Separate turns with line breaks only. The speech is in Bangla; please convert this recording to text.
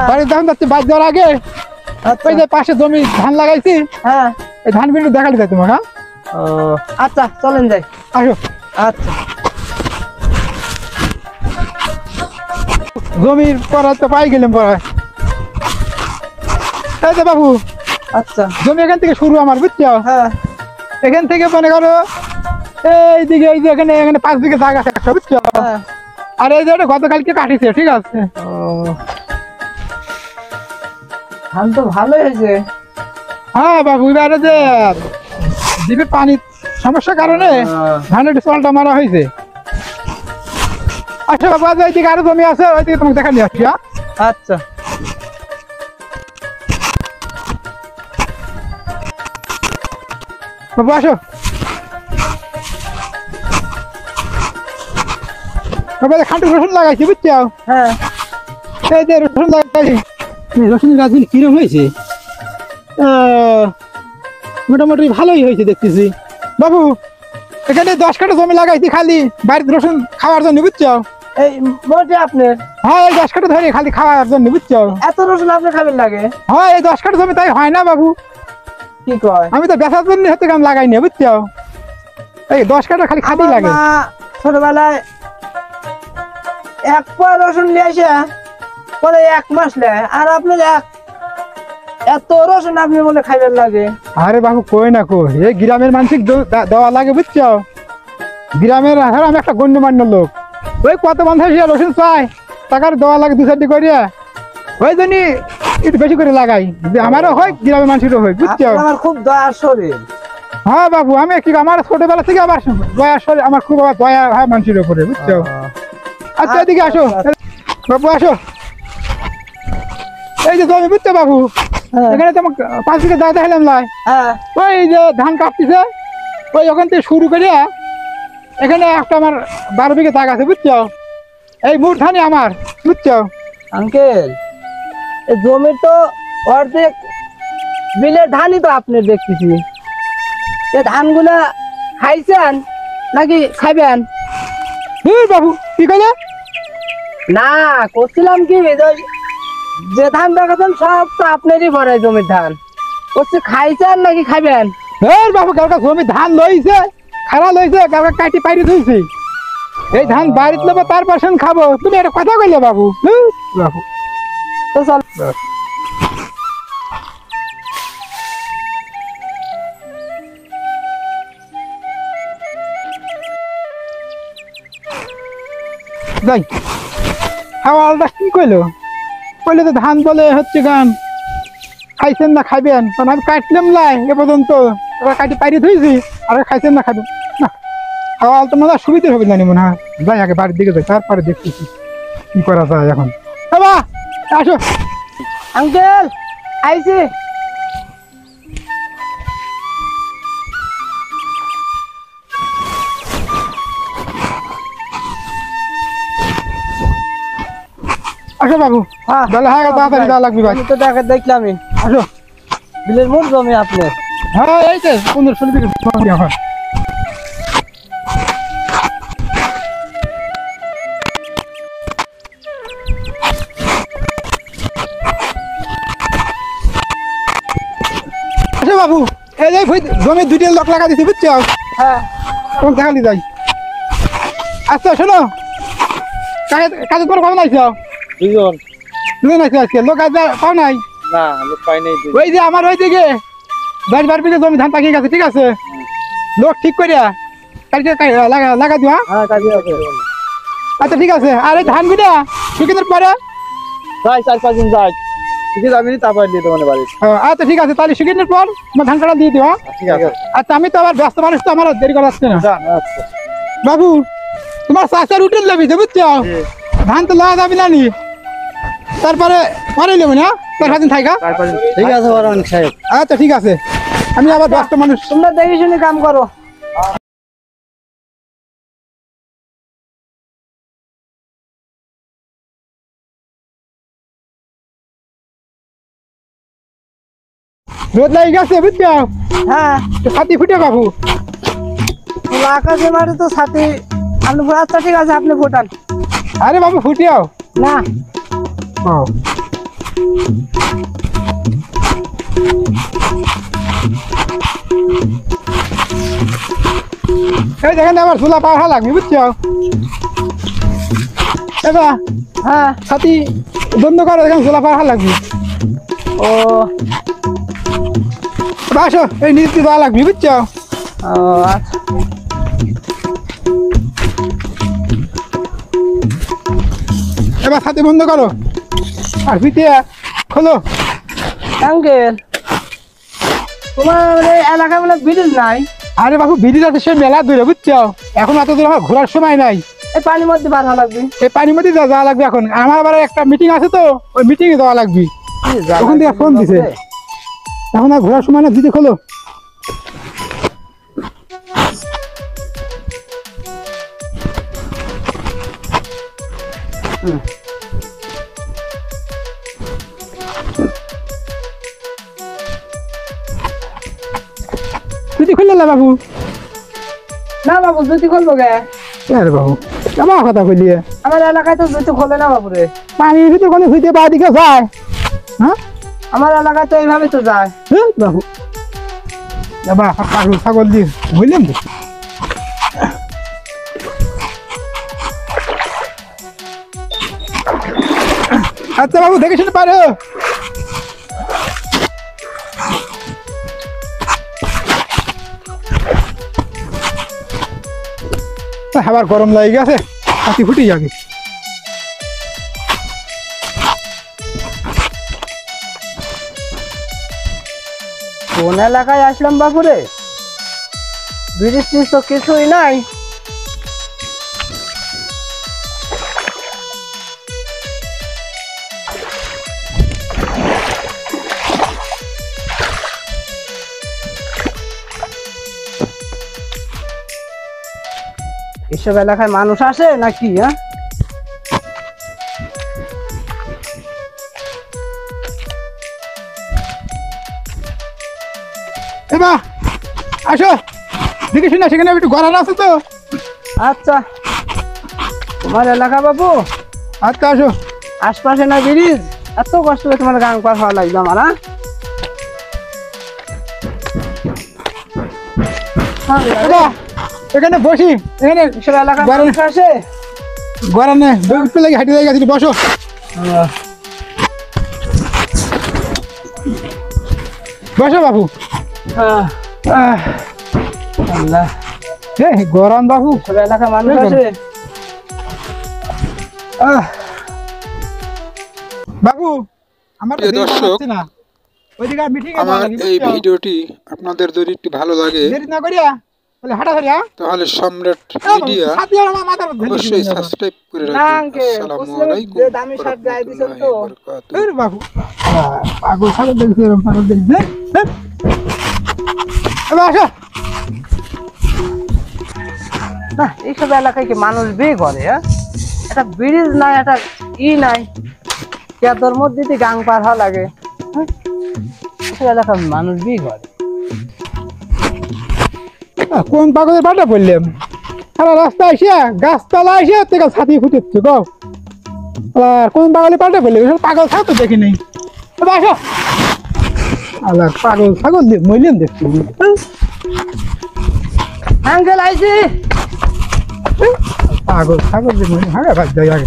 বাড়ি যখন যাচ্ছি বাড়ি যাওয়ার আগে ওই যে পাশে জমি ধান লাগাইছি এই ধান বিন্দু দেখালি যায় তোমাকে।
আচ্ছা চলেন যাই।
আসো।
আচ্ছা
জমির পড়া তো পাই গেলাম পড়া। এই যে বাবু
আচ্ছা
জমি এখান থেকে শুরু আমার বুঝছো। এখান থেকে মনে করো এইদিকে এই যে এখানে 5 বিঘা জায়গা আছে বুঝছো। আর এই যে গতকালকে কাটিছে ঠিক আছে।
ধান তো ভালো হয়েছে।
হ্যাঁ বাবু এবারে যে দ্বীপের পানির সমস্যার কারণে ধানের চলটা মারা হয়েছে। আচ্ছা বাবু আজ এইদিকে আরো জমি আছে ওইদিকে তোমাকে দেখা নিয়ে আসছি।
আচ্ছা
বাবু আসো। খাঁটি রসুন লাগাইছি বুঝছো। এই যে রসুন লাগাইছি রসুন গাছগুলি কিরম হয়েছে মোটামুটি ভালোই হয়েছে দেখতেছি। বাবু এখানে 10 কাঠা জমি লাগাইছি খালি বাড়িতে রসুন খাওয়ার জন্য বুঝছো।
এই মোটে আপনার?
হ্যাঁ এই 10 কাঠা ধরে খালি খাওয়ার জন্য বুঝছো।
এত রসুন আপনি খাবেন লাগে?
হ্যাঁ এই 10 কাঠা জমি তাই হয় না বাবু।
কি কয়?
আমি তো বেচার জন্য হতে কাম লাগাইনি বুঝছো। এই 10 কাঠা খালি খাদি লাগে।
ছোটবেলায় 1 পোয়া রসুন নিয়ে আসে পরে 1 মাস নেয় আর আপনি এত রসুন আপনি বলে খাইবেন লাগে?
আরে বাবু কই না কই এই গ্রামের মানসিক দেওয়া লাগে বুঝছো। গ্রামের আমি একটা গণ্যমান্য লোক ওই কত বন্ধ রসুন চাই টাকার দেওয়া লাগে 2-4টি করিয়া ওই জন্য একটু বেশি করে লাগাই আমারও হয় গ্রামের মানুষেরও হয় বুঝছো।
আমার খুব দয়ার শরীর।
হ্যাঁ বাবু আমি কি আমার ছোটবেলা থেকে আবার দয়ার শরীর আমার খুব আবার দয়া হয় মানুষের উপরে বুঝছো। আচ্ছা এদিকে আসো বাবু আসো। এই যে জমি বুঝছো বাবু এখানে তোমার 5 বিঘা জায়গা দেখালাম লাই। ওই যে ধান কাটতেছে ওই ওখান থেকে শুরু করিয়া এখানে একটা আমার 12 বিঘা জায়গা আছে বুঝছো। এই মুঠ ধানই আমার বুঝছো।
আঙ্কেল এই জমির তো অর্ধেক বিলের ধানই তো আপনি দেখতেছি। এই ধানগুলা খাইছেন নাকি খাইবেন?
বাবু কি কইলে?
না করছিলাম কি যে ধান দেখাচ্ছেন সব তো আপনারই ভরে জমির ধান করছে খাইছেন নাকি খাইবেন?
বাবু কালকে জমি ধান লইছে খারাপ লইছে কালকে কাটি পাইরে ধুইছি এই ধান বাড়িতে নেবো তারপর খাবো। তুমি একটা কথা কইলে বাবু। বাবু
তো চল
যাই হাওয়ালটা কি কইলো কইলে তো ধান বলে হচ্ছে গান খাইছেন না খাইবেন কারণ আমি কাটলাম লাই এ পর্যন্ত কাটি পাইরে ধুইছি আর খাইছেন না খাবেন না হাওয়াল তো মনে হয় সুবিধা হবে জানি মনে হয়। যাই আগে বাড়ির দিকে যাই তারপরে দেখতেছি কি করা যায় এখন। বাবা আসো।
আঙ্কেল আইছি।
আসো বাবু বেলা হয়ে গেল তাড়াতাড়ি যাওয়া লাগবে ভাই।
তো দেখলামই
আসো
বিলের মোট জমি আপনার?
হ্যাঁ এই যে 15-16 বিঘা জমি আমার। আচ্ছা বাবু এই যে জমি 2টি লোক লাগা দিছি বুঝছো। তোমাকে দেখালি যাই। আচ্ছা শোনো কাজে তোমার কবে নাইছো? 2জন আছে আজকে লোক আজ পাও নাই?
না লোক পাই নাই।
ওই যে আমার ওই দিকে 10-12 বিঘা জমি ধান পাকিয়ে গেছে ঠিক আছে লোক ঠিক করিয়া কালকে লাগা দিও। আচ্ছা ঠিক আছে। আর এই ধান গুলা শুকিয়ে পরে
যাই 4-5 দিন যাই ঠিক যাবি তারপর দিয়ে তোমার বাড়ি।
আচ্ছা ঠিক আছে তাহলে শুকিয়ে পর তোমার ধান কাটা দিয়ে দিও।
ঠিক আছে।
আচ্ছা আমি তো আবার ব্যস্ত মানুষ তো আমার দেরি করা যাচ্ছে না।
আচ্ছা
বাবু তোমার চাষের উঠে যাবি বুঝছো ধান তো লাগা যাবি না নি তারপরে পরে নেবো না 4-5 দিন থাকা।
ঠিক আছে সাহেব।
আচ্ছা ঠিক আছে আমি আবার ব্যস্ত মানুষ।
তোমরা দেখে শুনে কাম করো।
রোদ লাগে গেছে বুঝছো। ছাতি ফুটে বাবু
আকাশে মাঠে তো ছাতি আপনি। আচ্ছা ঠিক আছে আপনি ফুটান।
আরে বাবু ফুটিয়াও
না
এই দেখেন আবার ঝোলা পাওয়া লাগবে বুঝছো এবার
হ্যাঁ
সাথী বন্ধ করো দেখেন ঝোলা পাওয়া লাগবে
ও
এবার আসো এই নিচে দেওয়া লাগবে বুঝছো
ও আচ্ছা
এবার সাথে বন্ধ করো আর ভিতরে খোলো
আঙ্কেল তোমার এই এলাকায় মানে ব্রিজ নাই?
আরে বাবু বিড়ি যাচ্ছে সে মেলা দূরে বুঝছো এখন এত দূর আমার ঘোরার সময় নাই
এই পানির মধ্যে বার হওয়া লাগবে।
এই পানির মধ্যে যাওয়া লাগবে এখন আমার আবার একটা মিটিং আছে তো ওই মিটিং এ যাওয়া লাগবে ওখান থেকে ফোন দিছে এখন আর ঘোরার সময় না দিদি খোলো দিদি খুললে না বাবু
না বাবু জুতি খুলবো গে?
আরে বাবু আমার কথা কইলিয়ে
আমার এলাকায় তো জুতি খোলে না বাবু রে।
পানির ভিতরে কোনো হইতে বা দিকে যায় হ্যাঁ
আমার এলাকায় তো এইভাবে তো যায়।
বাবু এবার পাগল ছাগল দিয়ে বুঝলেন তো আচ্ছা বাবু দেখে শুনে পারো আবার গরম লাগে গেছে হাতি ফুটি যাবে
কোন এলাকায় আসলাম বাবু রে? ব্রিজ টিজ তো কিছুই নাই। এসব এলাকায় মানুষ আসে নাকি? হ্যাঁ
এবার আসো দেখে শুনে সেখানে একটু গড়ানো আছে তো
আচ্ছা তোমার এলাকা বাবু?
আচ্ছা আসো
আশপাশে না ব্রিজ, এত কষ্ট করে তোমার গান পার হওয়া লাগবে আমার।
এবার এখানে বসি এখানে
এসব এলাকায়
গরম-
মানুষ আসে?
গড়ানে একটু লাগে হাঁটি দিয়ে গেছিল বসো বসো বাবু
আল্লাহ,
গরম বাবু
এসব এলাকায় মানুষ আসে?
বাবু আমার তো
প্রিয়
দেরি
দর্শক,
হচ্ছে না ওইদিকে মিটিং এ
আমার এই ভিডিওটি আপনাদের যদি একটু ভালো লাগে
দেরি না করিয়া বলে হাঁটা ধরিয়া
তাহলে সম্রাট মিডিয়া
সাথী আর আমার মাথার মধ্যে
অবশ্যই সাবস্ক্রাইব করে
না
রাখবেন।
আঙ্কেল,
আসসালামু
বুঝলেন
আলাইকুম
যে দামি শার্ট গায়ে দিছেন তো।
ওয়া রাহমাতুল্লাহি ওয়া বারাকাতুহু।
বাবু পাগল ছাগল দেখছি পাগল দেখছি এবার আসো
না এইসব এলাকায় কি মানুষ বিয়ে করে? হ্যাঁ একটা ব্রিজ নাই, একটা নাই, তোর মধ্যে দিয়ে গাং পার হওয়া লাগে। হ্যাঁ? এইসব এলাকায় মানুষ বিয়ে করে?
কোন পাগলের পাটা পড়লাম সারা রাস্তা আসিয়া গাছতলা আসিয়া থেকে ছাতি ফুটেছে গো কোন পাগলের পাটা পড়লাম এসব পাগল ছাগল তো দেখি নেই এবার আসো আল্লাহ পাগল ছাগল দিয়ে মইলেন দেখছি
আঙ্কেল আইছি।
পাগল ছাগল দিয়ে মইলেন হ্যাঁ ভাই যাই আগে